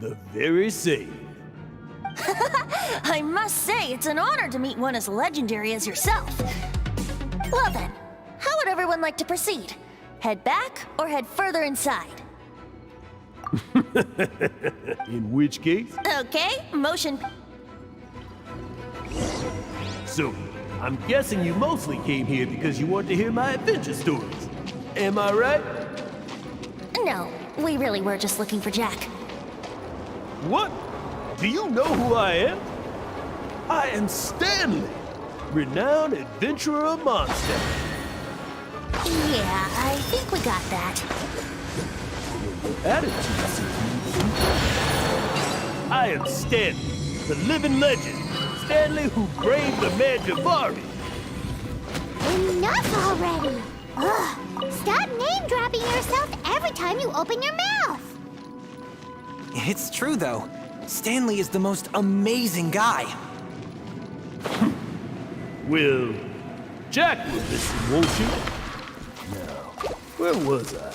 The very same. I must say, it's an honor to meet one as legendary as yourself. Well then, how would everyone like to proceed? Head back or head further inside? In which case? Okay, motion. So, I'm guessing you mostly came here because you want to hear my adventure stories. Am I right? No, we really were just looking for Jack. What? Do you know who I am? I am Stanley, renowned adventurer of Mondstadt. Yeah, I think we got that. Attitude seems. I am Stanley, the living legend. Stanley who braved the mad Javari. Enough already! Ugh! Stop name-dropping yourself every time you open your mouth! It's true, though. Stanley is the most amazing guy. Well, Jack will listen, won't you? Now, where was I?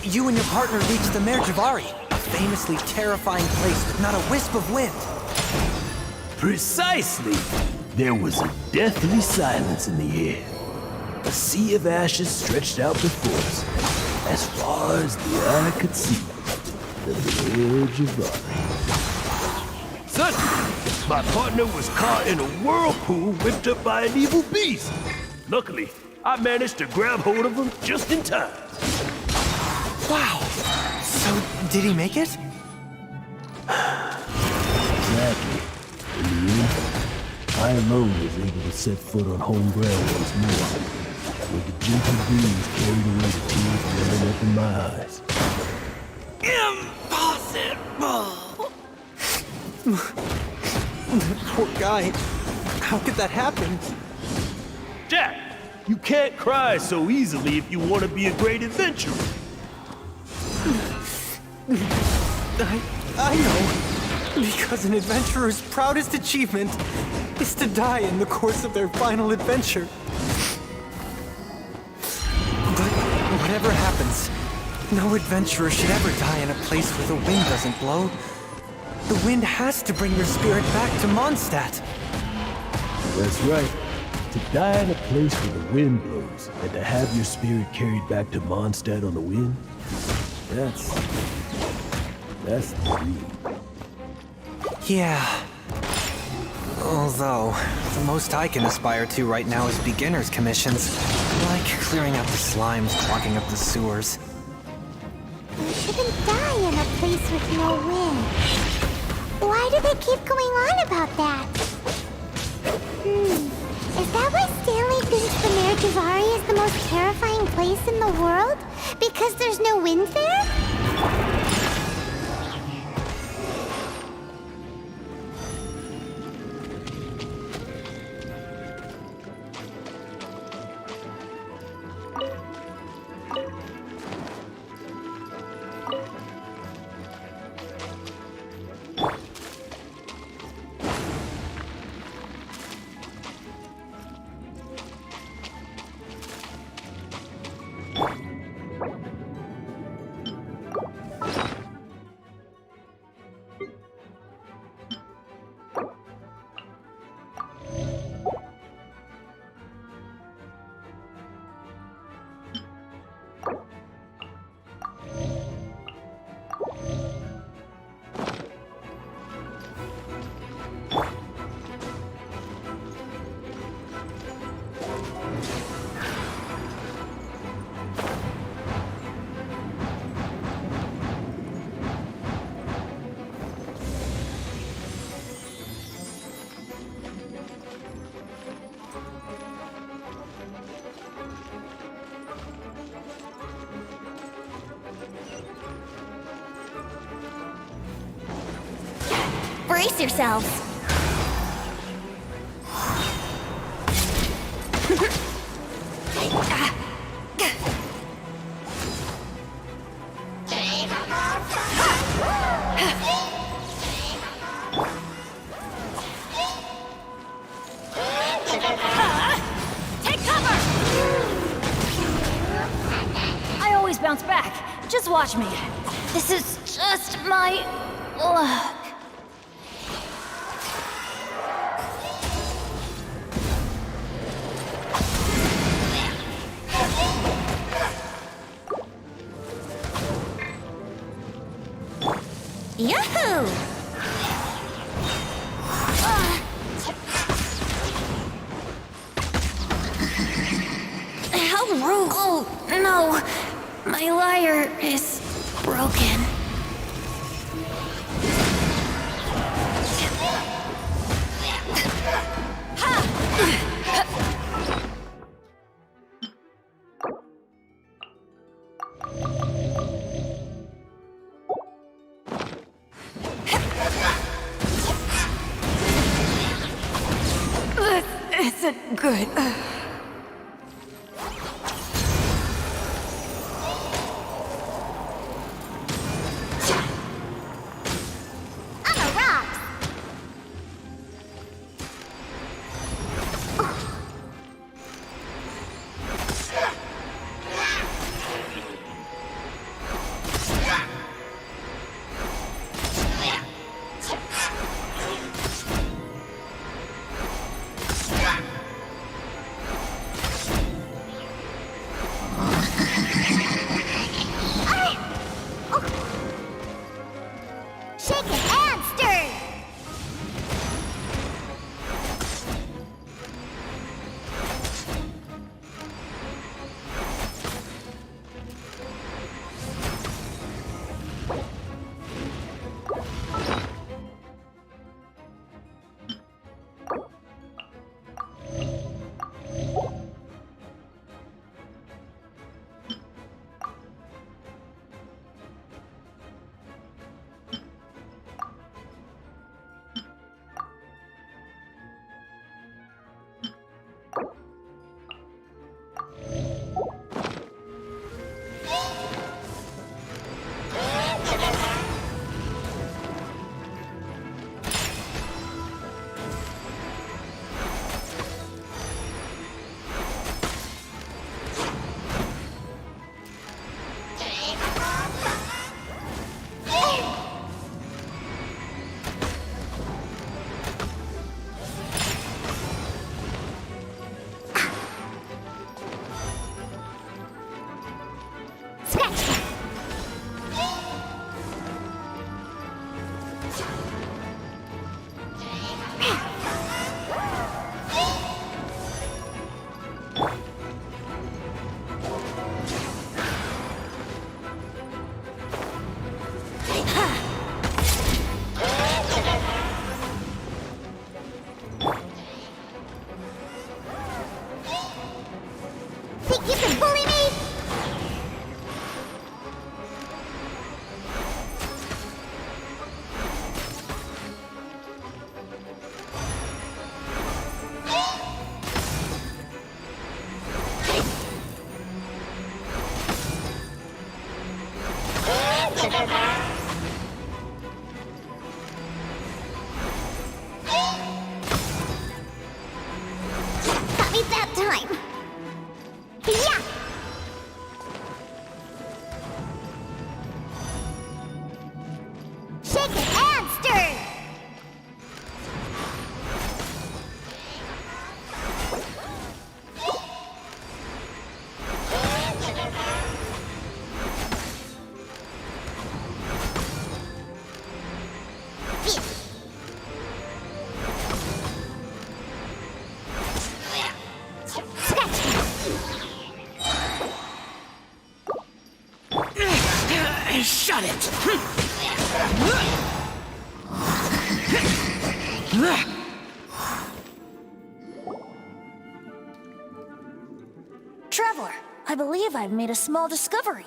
You and your partner reached the Mare Javari, a famously terrifying place with not a wisp of wind. Precisely! There was a deathly silence in the air. A sea of ashes stretched out before us, as far as the eye could see. The Mare Javari. Suddenly, my partner was caught in a whirlpool whipped up by an evil beast. Luckily, I managed to grab hold of him just in time. Wow! So, did he make it? Exactly. In the end, I alone was able to set foot on home ground once more, with the gentle breeze carried away the tears welling up in my eyes. Impossible! Poor guy. How could that happen? Jack, you can't cry so easily if you want to be a great adventurer. I know. Because an adventurer's proudest achievement is to die in the course of their final adventure. But whatever happens, no adventurer should ever die in a place where the wind doesn't blow. The wind has to bring your spirit back to Mondstadt. That's right. To die in a place where the wind blows, and to have your spirit carried back to Mondstadt on the wind, that's the dream. Yeah. Although, the most I can aspire to right now is beginner's commissions. Like clearing out the slimes, clogging up the sewers. You shouldn't die in a place with no wind. Why do they keep going on about that? Is that why Stanley thinks the Mare Javari is the most terrifying place in the world? Because there's no wind there? Brace yourselves. Take cover! I always bounce back. Just watch me. This is just my luck. Yahoo! How rude. Oh, no. My lyre is broken. This isn't good. On the rocks! Shaken and stirred! Think you can bully me? Got me that time. Yeah! Shake it and stir! Shut it! Traveler, I believe I've made a small discovery.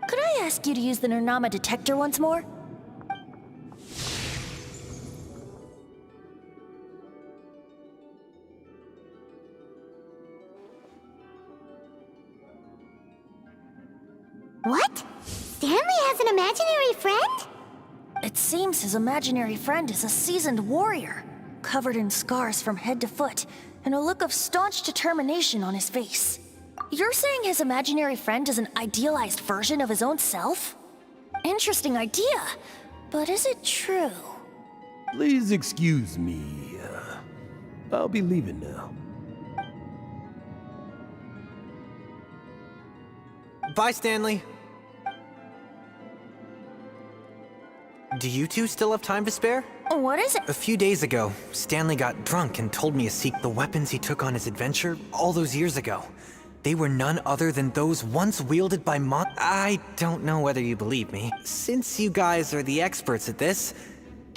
Could I ask you to use the Nernama detector once more? What? Stanley has an imaginary friend? It seems his imaginary friend is a seasoned warrior, covered in scars from head to foot, and a look of staunch determination on his face. You're saying his imaginary friend is an idealized version of his own self? Interesting idea. But is it true? Please excuse me. I'll be leaving now. Bye, Stanley. Do you two still have time to spare? What is it? A few days ago, Stanley got drunk and told me to seek the weapons he took on his adventure all those years ago. They were none other than those once wielded by I don't know whether you believe me. Since you guys are the experts at this,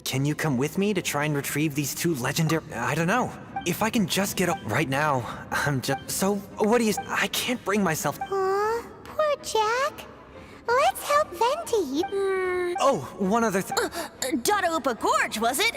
can you come with me to try and retrieve these two legendary... I don't know. If I can just get up right now, I'm just... So, what do you... I can't bring myself... Aw, poor Jack. Let's help Venti. Oh, one other Dadaupa Gorge, was it?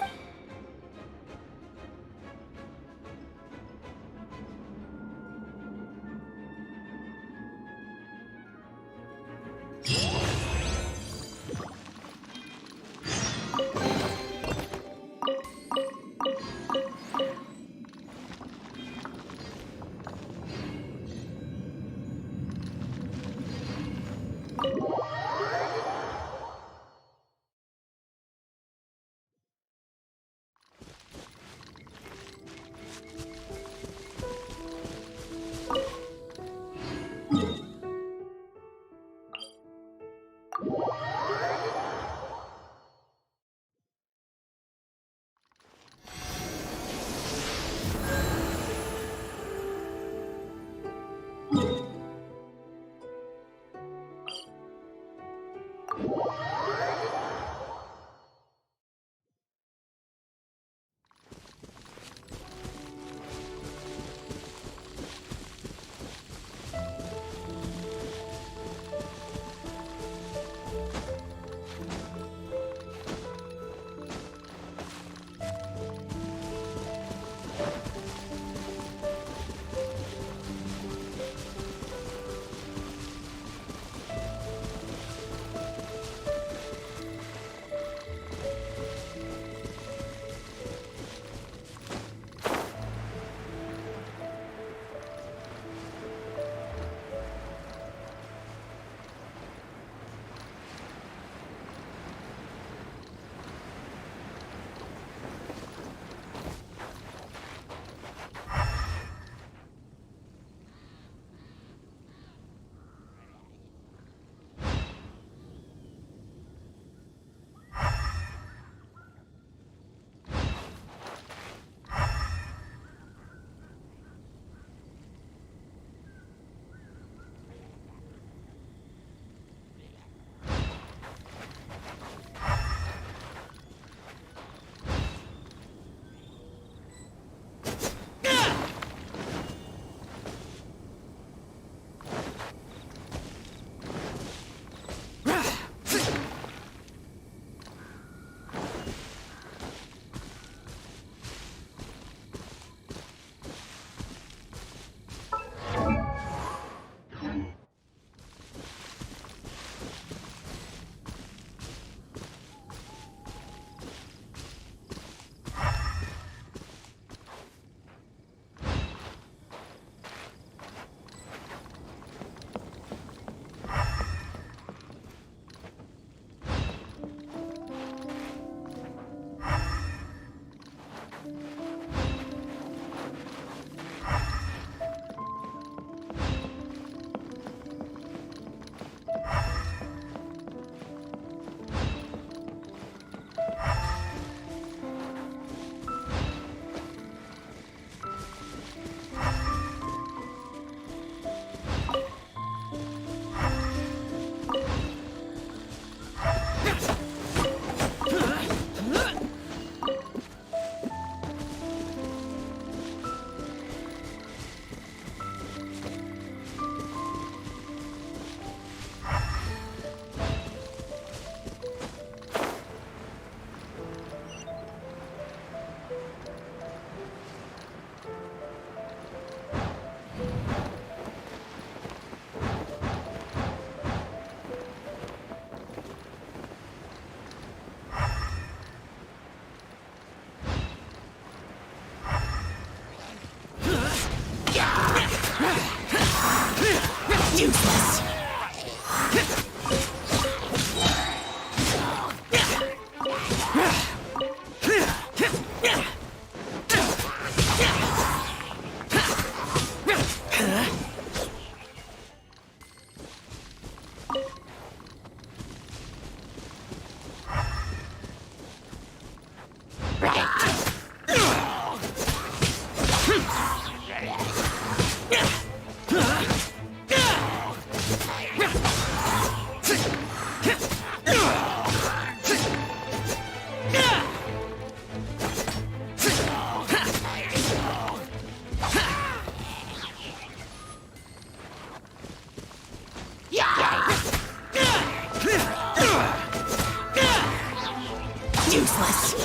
Useless.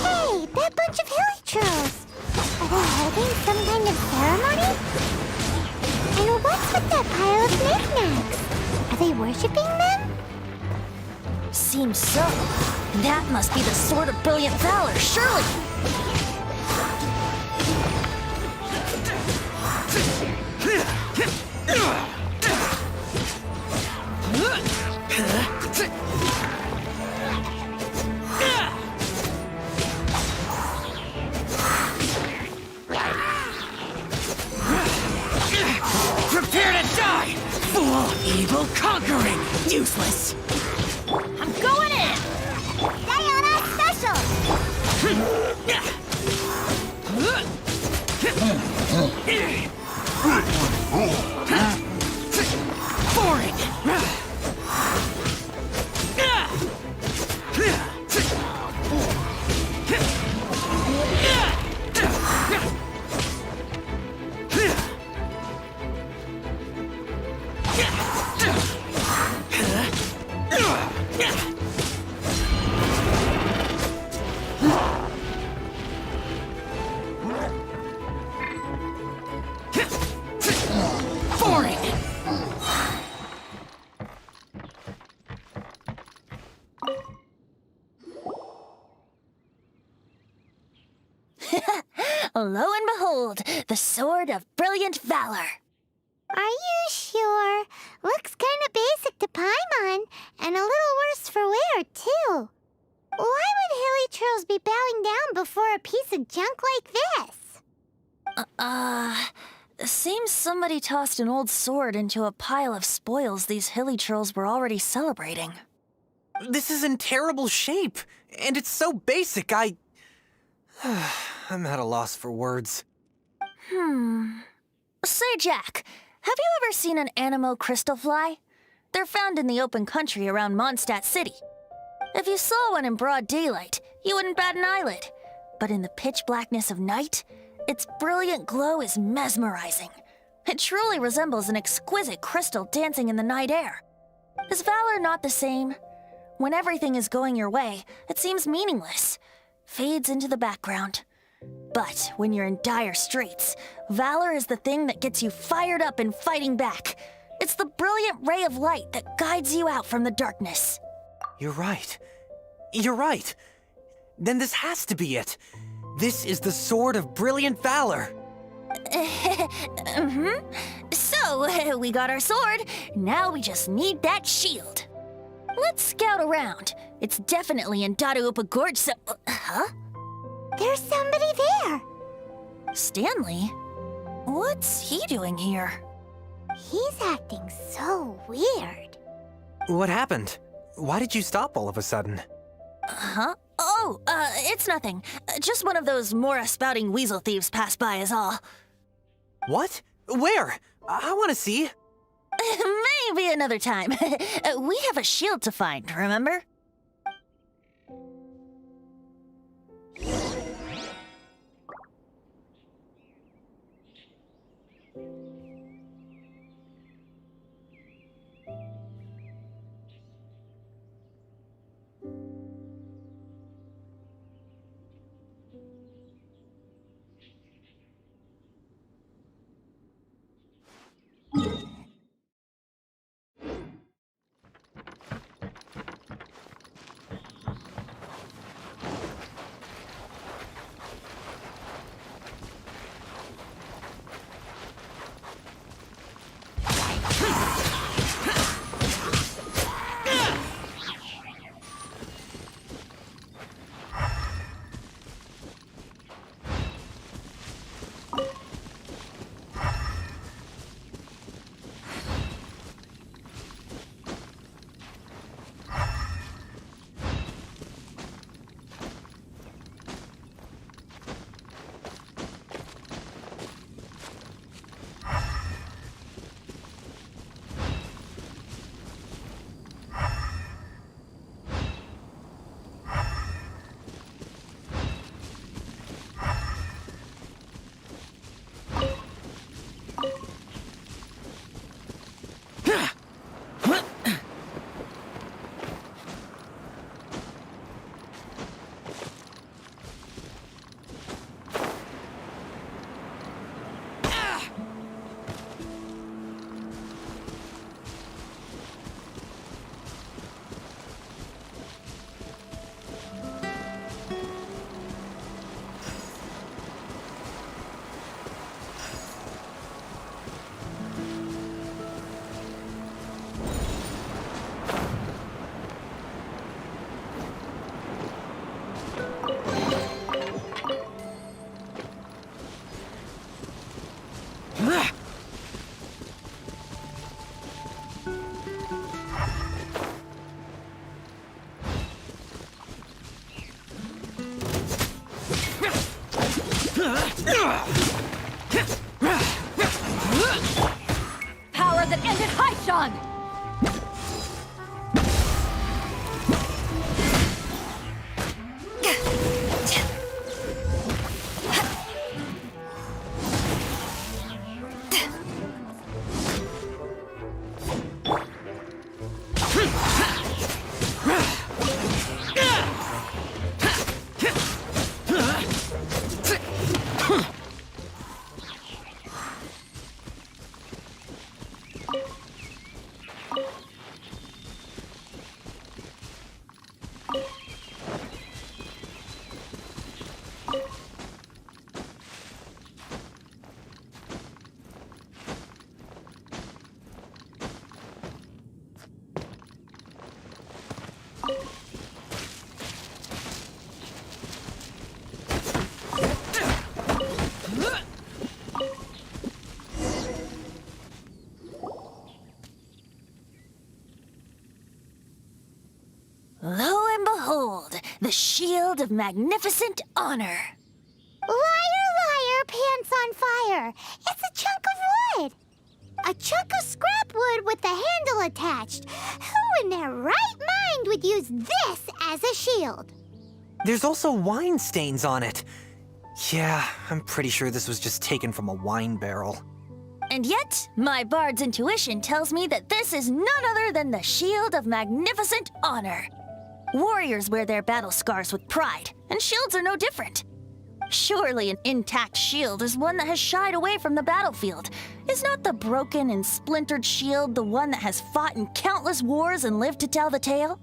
Hey, that bunch of hilichurls! Are they holding some kind of ceremony? And what's with that pile of knickknacks? Are they worshipping them? Seems so. That must be the Sword of Brilliant Valor, surely! Prepare to die! Full evil conquering! Useless! I'm going in! Diana Special! Boring! Boring! Lo and behold, the Sword of Brilliant Valor. Are you sure? Looks kinda basic to Paimon, and a little worse for wear, too. Why would hilichurls be bowing down before a piece of junk like this? Seems somebody tossed an old sword into a pile of spoils these hilichurls were already celebrating. This is in terrible shape, and it's so basic, I'm at a loss for words. Say, Jack, have you ever seen an anemo crystal fly? They're found in the open country around Mondstadt City. If you saw one in broad daylight, you wouldn't bat an eyelid. But in the pitch blackness of night, its brilliant glow is mesmerizing. It truly resembles an exquisite crystal dancing in the night air. Is Valor not the same? When everything is going your way, it seems meaningless, fades into the background. But when you're in dire straits, Valor is the thing that gets you fired up and fighting back. It's the brilliant ray of light that guides you out from the darkness. You're right. You're right. Then this has to be it. This is the Sword of Brilliant Valor. So, we got our sword. Now we just need that shield. Let's scout around. It's definitely in Dadaupa Gorge, so... Huh? There's somebody there. Stanley? What's he doing here? He's acting so weird. What happened? Why did you stop all of a sudden? Huh? Oh, it's nothing. Just one of those Mora-spouting weasel thieves passed by is all. What? Where? I want to see. Maybe another time. We have a shield to find, remember? Lo and behold, the shield of magnificent honor. Liar, liar, pants on fire. It's a chunk of wood. A chunk of scrap wood with the handle attached. Who in their right mind would use this as a shield? There's also wine stains on it. Yeah, I'm pretty sure this was just taken from a wine barrel. And yet, my bard's intuition tells me that this is none other than the shield of magnificent honor. Warriors wear their battle scars with pride, and shields are no different. Surely an intact shield is one that has shied away from the battlefield. Is not the broken and splintered shield the one that has fought in countless wars and lived to tell the tale?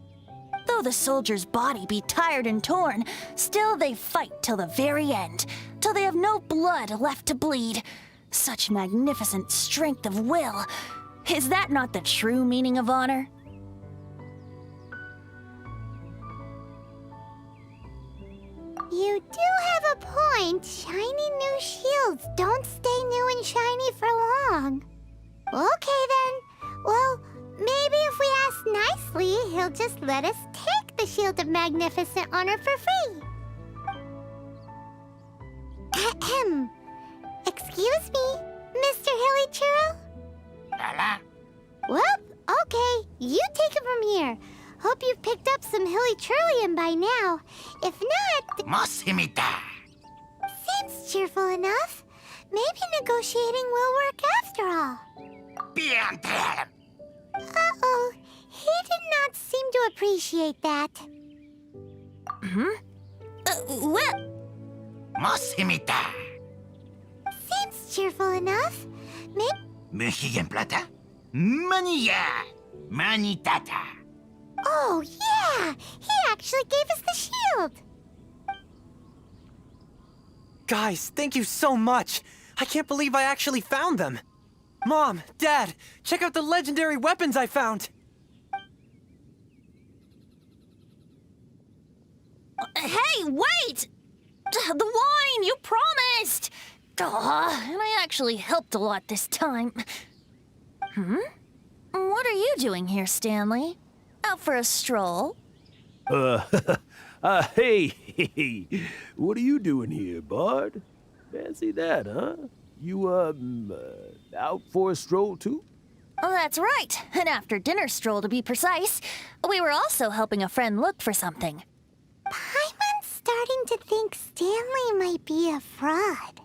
Though the soldier's body be tired and torn, still they fight till the very end, till they have no blood left to bleed. Such magnificent strength of will. Is that not the true meaning of honor? You do have a point. Shiny new shields don't stay new and shiny for long. Okay then. Well, maybe if we ask nicely, he'll just let us take the Shield of Magnificent Honor for free. Ahem. Excuse me, Mr. Hillychurl? Well, okay. You take it from here. Hope you've picked up some Hillychurlian by now. If not... Mosimita! Seems cheerful enough. Maybe negotiating will work after all. Uh-oh. He did not seem to appreciate that. Well, Mosimita! Seems cheerful enough. Mexican plata? Manilla! Manitata! Oh, yeah! He actually gave us the shield! Guys, thank you so much! I can't believe I actually found them! Mom, Dad, check out the legendary weapons I found! hey, wait! The wine, you promised! And I actually helped a lot this time. What are you doing here, Stanley? Out for a stroll? Hey, what are you doing here, Bard? Fancy that, huh? You, out for a stroll too? Oh, that's right. An after-dinner stroll, to be precise. We were also helping a friend look for something. Paimon's starting to think Stanley might be a fraud.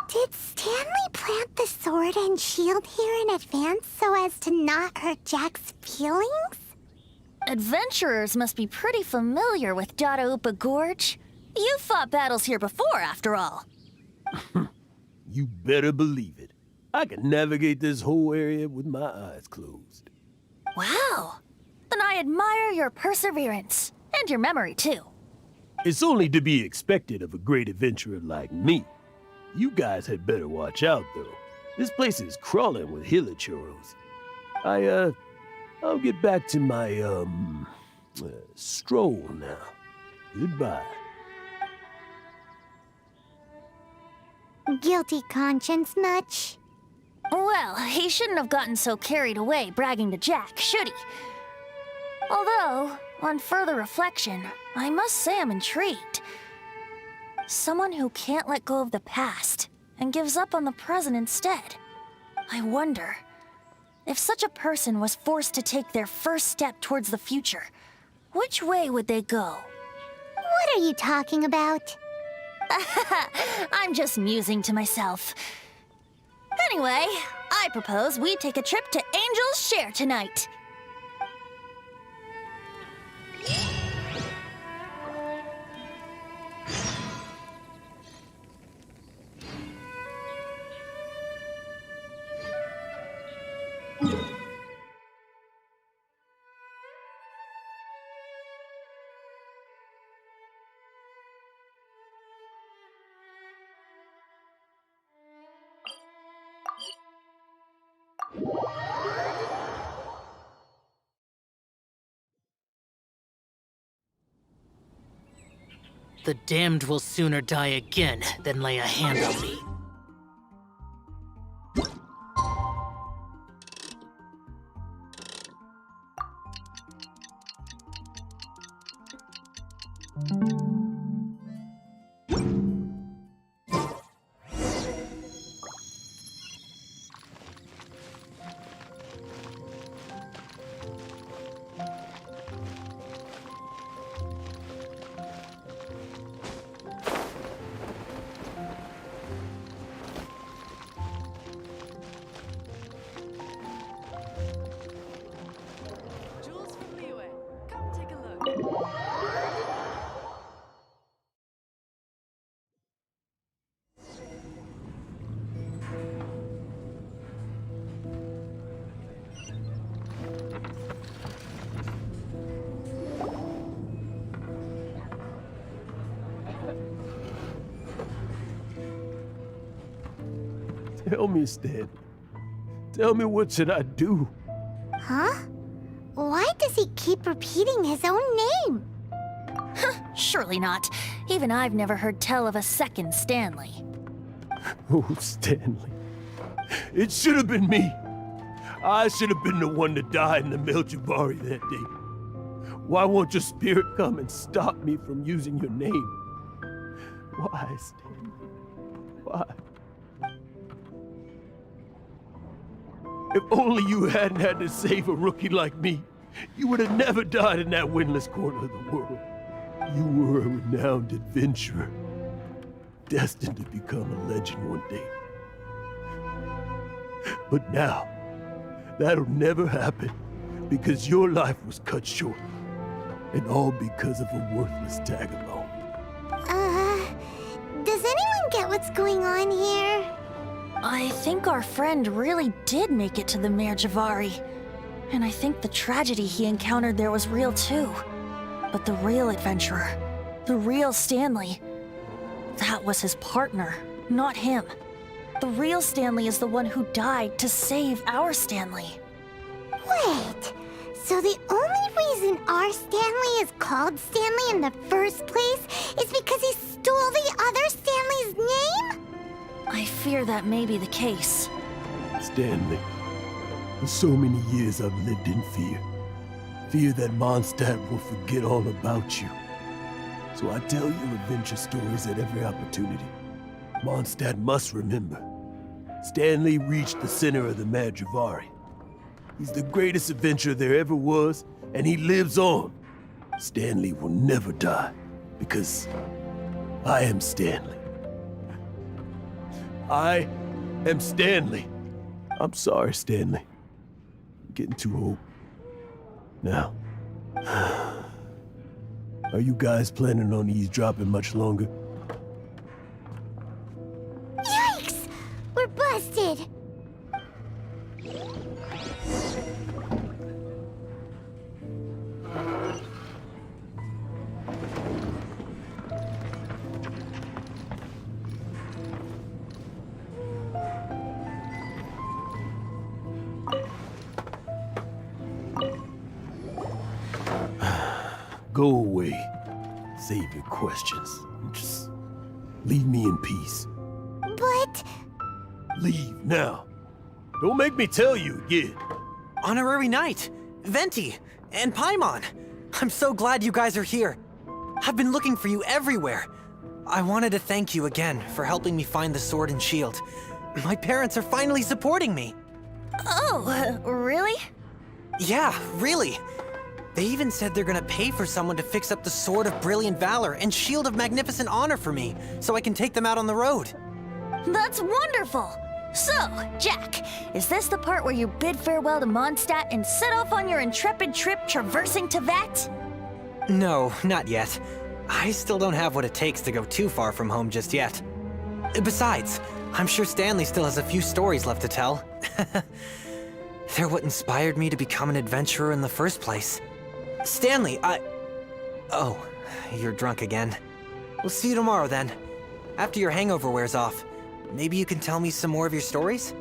Did Stanley plant the sword and shield here in advance so as to not hurt Jack's feelings? Adventurers must be pretty familiar with Dadaupa Gorge. You fought battles here before, after all. You better believe it. I can navigate this whole area with my eyes closed. Wow. Then I admire your perseverance. And your memory, too. It's only to be expected of a great adventurer like me. You guys had better watch out, though. This place is crawling with hilichurros. I'll get back to my, stroll now. Goodbye. Guilty conscience much? Well, he shouldn't have gotten so carried away bragging to Jack, should he? Although, on further reflection, I must say I'm intrigued. Someone who can't let go of the past and gives up on the present instead. I wonder, if such a person was forced to take their first step towards the future, which way would they go? What are you talking about? I'm just musing to myself. Anyway, I propose we take a trip to Angel's Share tonight. The damned will sooner die again than lay a hand on me. Tell me, Stan. Tell me, what should I do? Huh? Why does he keep repeating his own name? Surely not. Even I've never heard tell of a second Stanley. Oh, Stanley. It should have been me. I should have been the one to die in the Melchivari that day. Why won't your spirit come and stop me from using your name? Why, Stanley? Why? If only you hadn't had to save a rookie like me, you would have never died in that windless corner of the world. You were a renowned adventurer, destined to become a legend one day. But now, that'll never happen, because your life was cut short, and all because of a worthless tag-along. Does anyone get what's going on here? I think our friend really did make it to the Merjavari. And I think the tragedy he encountered there was real too. But the real adventurer, the real Stanley, that was his partner, not him. The real Stanley is the one who died to save our Stanley. Wait, so the only reason our Stanley is called Stanley in the first place is because he stole the other Stanley's name? I fear that may be the case. Stanley, for so many years I've lived in fear. Fear that Mondstadt will forget all about you. So I tell your adventure stories at every opportunity. Mondstadt must remember. Stanley reached the center of the Merjavari. He's the greatest adventurer there ever was, and he lives on. Stanley will never die, because I am Stanley. I am Stanley. I'm sorry, Stanley. I'm getting too old. Now, are you guys planning on eavesdropping much longer? Yikes! We're busted! Go away. Save your questions. Just leave me in peace. But... Leave now. Don't make me tell you again. Honorary Knight, Venti, and Paimon. I'm so glad you guys are here. I've been looking for you everywhere. I wanted to thank you again for helping me find the sword and shield. My parents are finally supporting me. Oh, really? Yeah, really. They even said they're gonna pay for someone to fix up the Sword of Brilliant Valor and Shield of Magnificent Honor for me, so I can take them out on the road. That's wonderful! So, Jack, is this the part where you bid farewell to Mondstadt and set off on your intrepid trip traversing Teyvat? No, not yet. I still don't have what it takes to go too far from home just yet. Besides, I'm sure Stanley still has a few stories left to tell. They're what inspired me to become an adventurer in the first place. Stanley, Oh, you're drunk again. We'll see you tomorrow then. After your hangover wears off. Maybe you can tell me some more of your stories?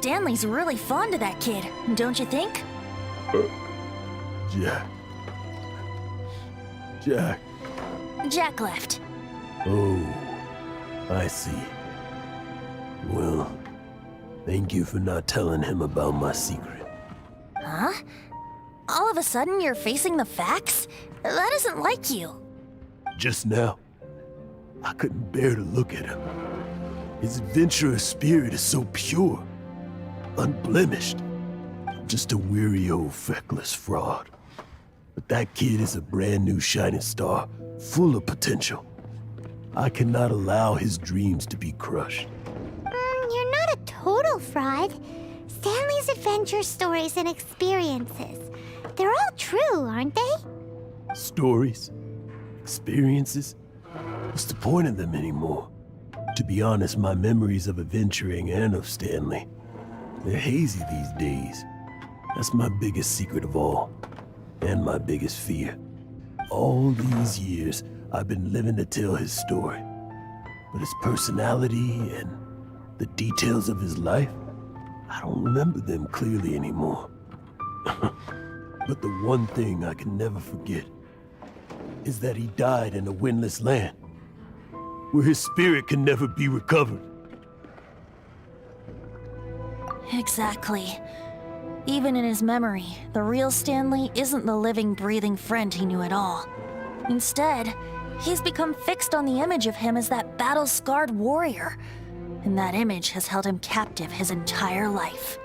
Stanley's really fond of that kid, don't you think? Jack. Jack. Jack left. Oh, I see. Well, thank you for not telling him about my secret. Huh? All of a sudden you're facing the facts? That isn't like you. Just now, I couldn't bear to look at him. His adventurous spirit is so pure, unblemished. I'm just a weary old feckless fraud. But that kid is a brand new shining star, full of potential. I cannot allow his dreams to be crushed. You're not a total fraud. Stanley's adventure stories and experiences, they're all true, aren't they? Stories, experiences. What's the point of them anymore? To be honest, my memories of adventuring and of Stanley, they're hazy these days. That's my biggest secret of all, and my biggest fear. All these years, I've been living to tell his story. But his personality and the details of his life, I don't remember them clearly anymore. But the one thing I can never forget is that he died in a windless land, where his spirit can never be recovered. Exactly. Even in his memory, the real Stanley isn't the living, breathing friend he knew at all. Instead, he's become fixed on the image of him as that battle-scarred warrior. And that image has held him captive his entire life.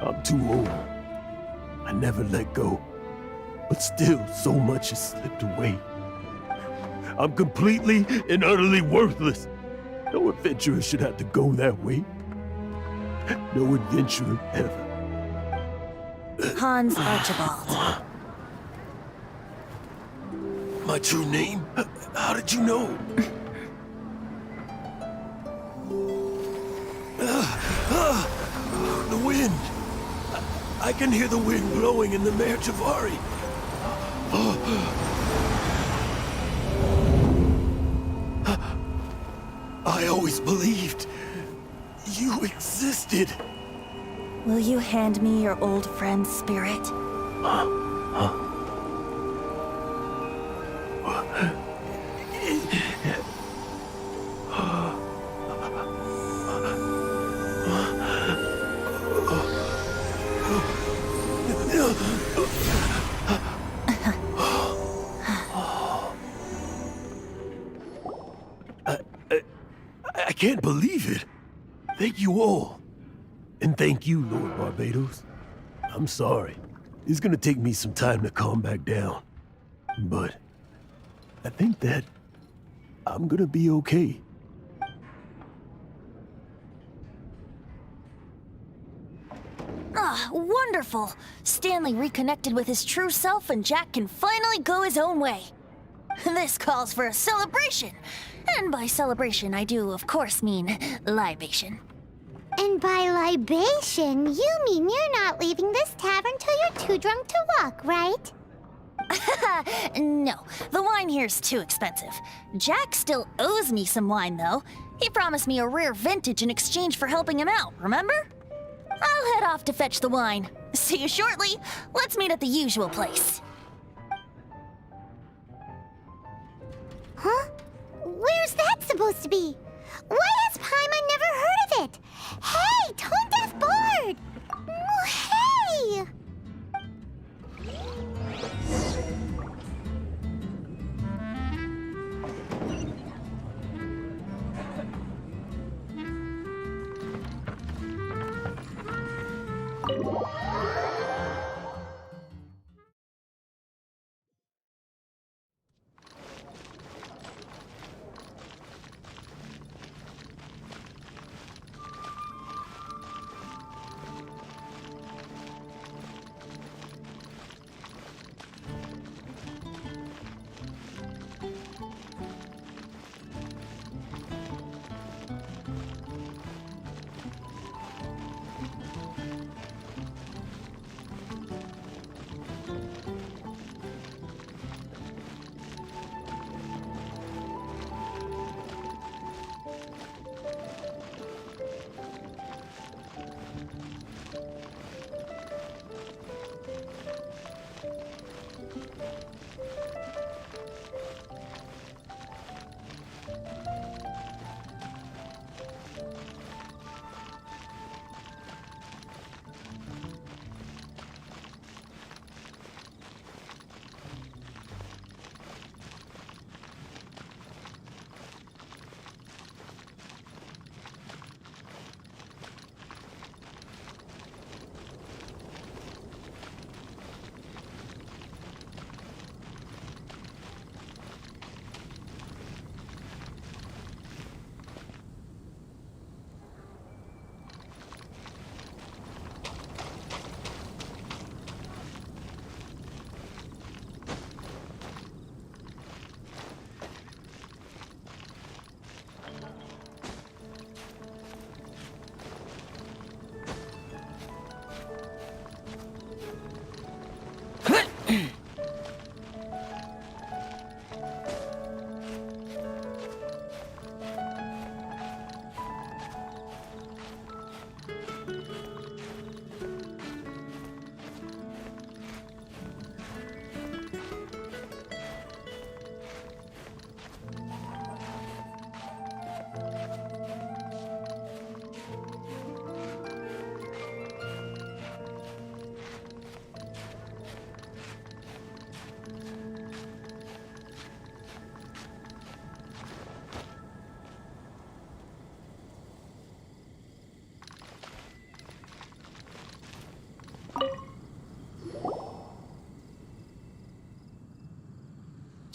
I'm too old. I never let go. But still, so much has slipped away. I'm completely and utterly worthless. No adventurer should have to go that way. No adventurer ever. Hans Archibald. My true name? How did you know? The wind. I can hear the wind blowing in the Mare Javari. I always believed you existed. Will you hand me your old friend's spirit? I can't believe it. Thank you all. And thank you, Lord Barbados. I'm sorry. It's gonna take me some time to calm back down. But I think that I'm gonna be okay. Ah, wonderful! Stanley reconnected with his true self and Jack can finally go his own way. This calls for a celebration. And by celebration, I do, of course, mean libation. And by libation, you mean you're not leaving this tavern till you're too drunk to walk, right? No, the wine here's too expensive. Jack still owes me some wine, though. He promised me a rare vintage in exchange for helping him out, remember? I'll head off to fetch the wine. See you shortly. Let's meet at the usual place. Huh? Where's that supposed to be? Why has Paimon never heard of it? Hey, Tone Deaf Bard! Oh, hey!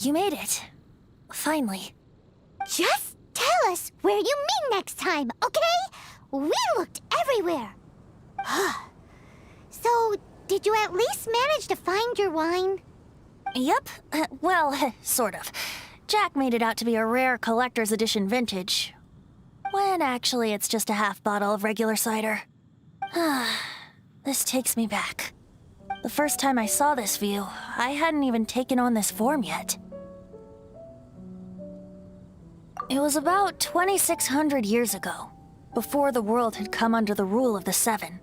You made it. Finally. Just tell us where you meet next time, okay? We looked everywhere. So, did you at least manage to find your wine? Yep. Well, sort of. Jack made it out to be a rare collector's edition vintage, when actually it's just a half bottle of regular cider. This takes me back. The first time I saw this view, I hadn't even taken on this form yet. It was about 2,600 years ago, before the world had come under the rule of the Seven.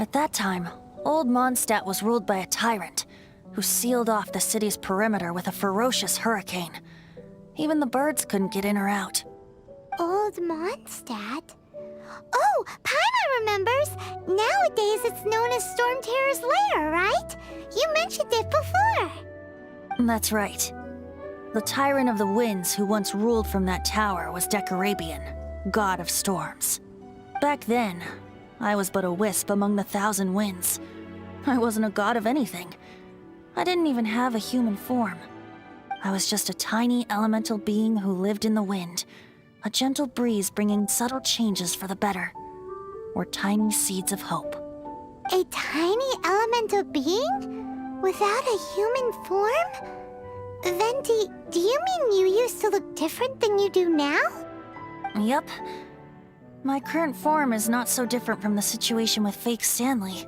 At that time, old Mondstadt was ruled by a tyrant, who sealed off the city's perimeter with a ferocious hurricane. Even the birds couldn't get in or out. Old Mondstadt? Oh, Paimon remembers! Nowadays it's known as Storm Terror's lair, right? You mentioned it before. That's right. The Tyrant of the Winds who once ruled from that tower was Decarabian, god of storms. Back then, I was but a wisp among the 1,000 winds. I wasn't a god of anything. I didn't even have a human form. I was just a tiny elemental being who lived in the wind, a gentle breeze bringing subtle changes for the better, or tiny seeds of hope. A tiny elemental being? Without a human form? Venti, do you mean you used to look different than you do now? Yep. My current form is not so different from the situation with fake Stanley.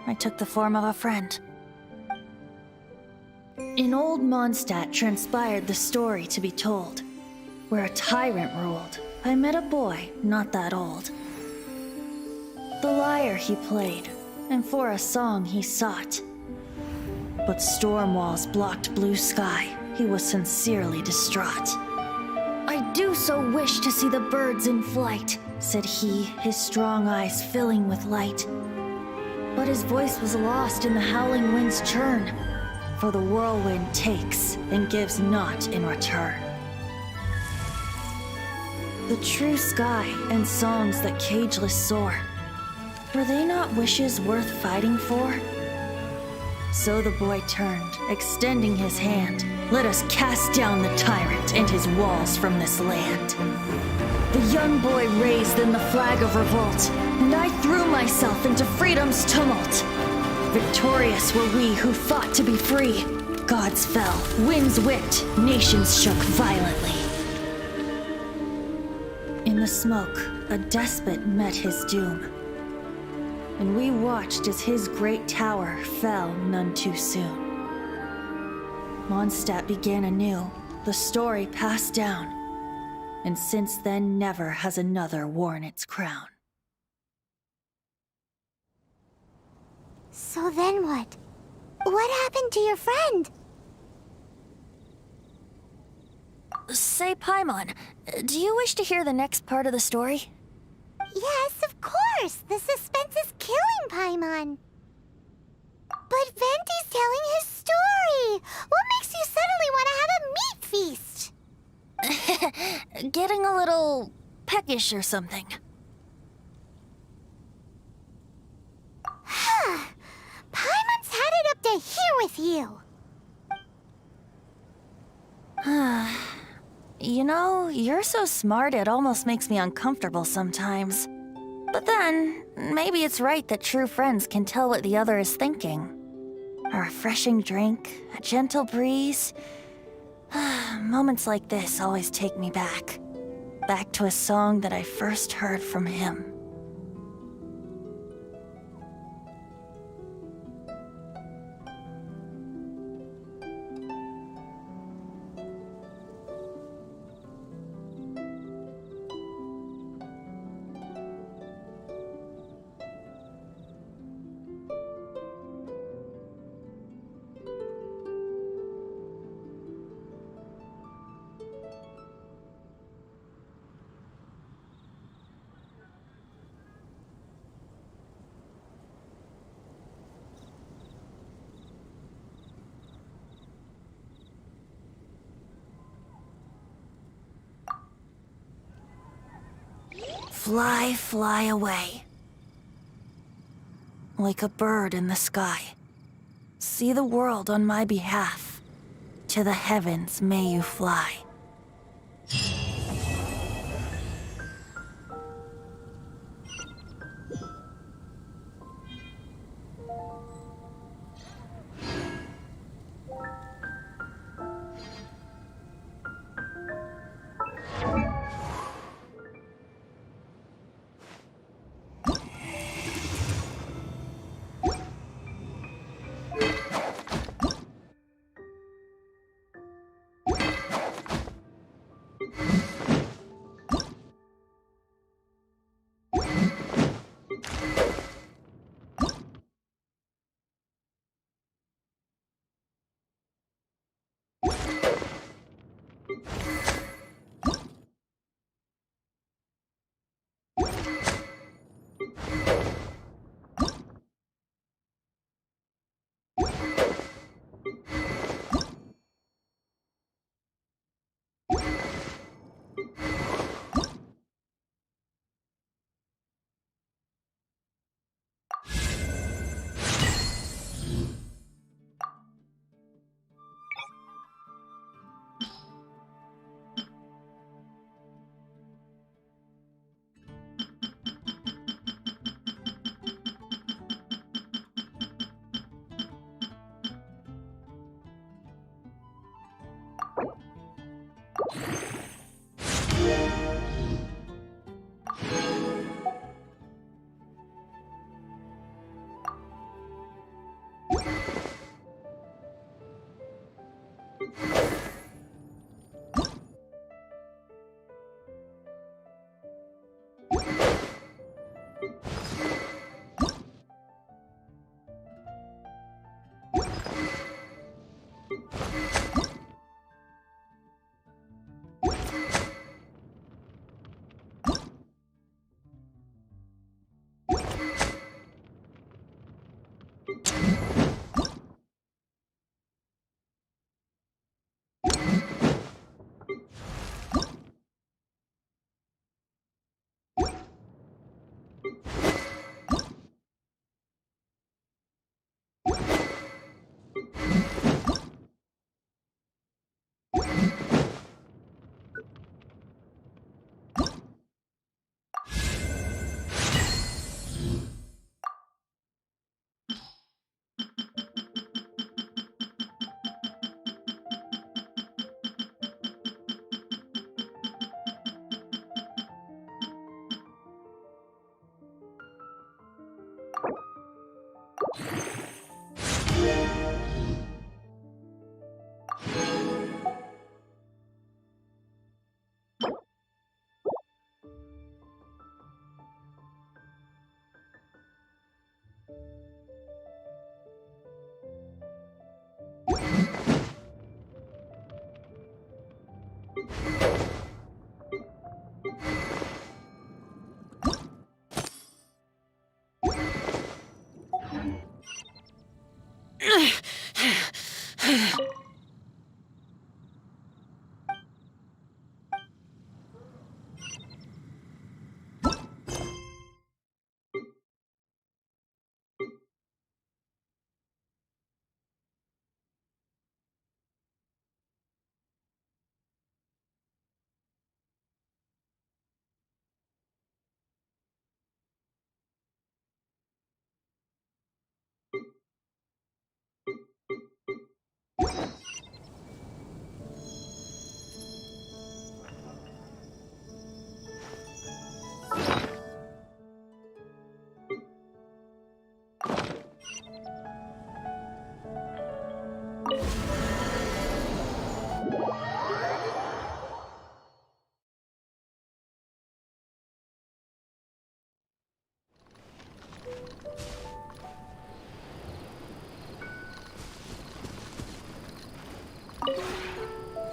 I took the form of a friend. In old Mondstadt transpired the story to be told. Where a tyrant ruled, I met a boy not that old. The lyre he played, and for a song he sought. But storm walls blocked blue sky, he was sincerely distraught. I do so wish to see the birds in flight, said he, his strong eyes filling with light. But his voice was lost in the howling wind's churn, for the whirlwind takes and gives not in return. The true sky and songs that cageless soar, were they not wishes worth fighting for? So the boy turned, extending his hand. Let us cast down the tyrant and his walls from this land. The young boy raised then the flag of revolt, and I threw myself into freedom's tumult. Victorious were we who fought to be free. Gods fell, winds whipped, nations shook violently. In the smoke, a despot met his doom, and we watched as his great tower fell none too soon. Mondstadt began anew, the story passed down, and since then never has another worn its crown. So then what? What happened to your friend? Say, Paimon, do you wish to hear the next part of the story? Yes, of course! The suspense is killing Paimon. But Venti's telling his story! What makes you suddenly want to have a meat feast? Getting a little peckish or something. Paimon's had it up to here with you! You know, you're so smart it almost makes me uncomfortable sometimes. But then, maybe it's right that true friends can tell what the other is thinking. A refreshing drink, a gentle breeze. Moments like this always take me back. Back to a song that I first heard from him. Fly, fly away. Like a bird in the sky. See the world on my behalf. To the heavens may you fly.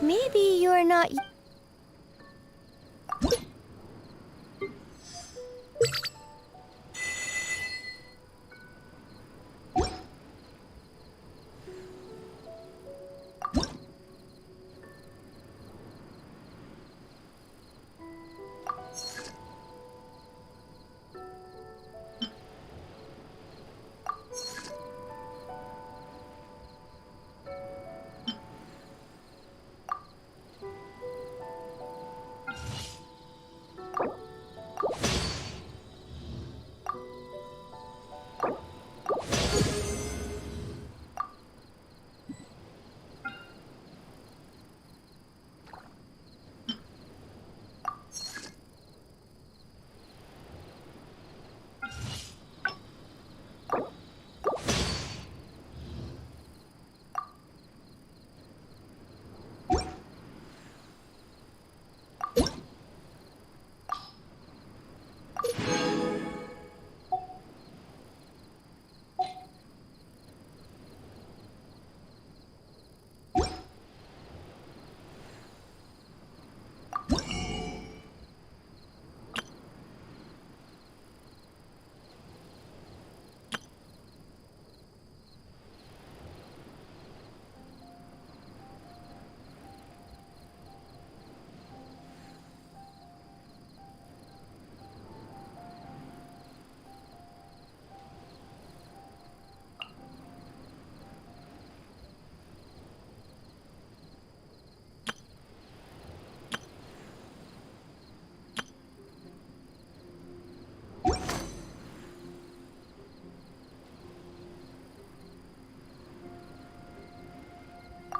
Maybe you're not...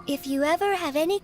If you ever have any...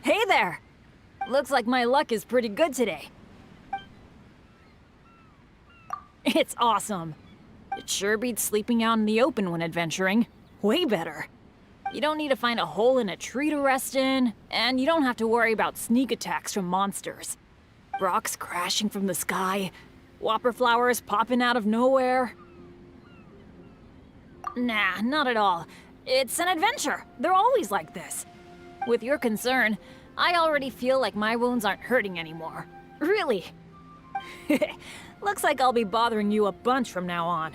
Hey there! Looks like my luck is pretty good today. It's awesome. It sure beats sleeping out in the open when adventuring. Way better. You don't need to find a hole in a tree to rest in, and you don't have to worry about sneak attacks from monsters. Rocks crashing from the sky, whopper flowers popping out of nowhere. Nah, not at all. It's an adventure. They're always like this. With your concern, I already feel like my wounds aren't hurting anymore. Really. Looks like I'll be bothering you a bunch from now on.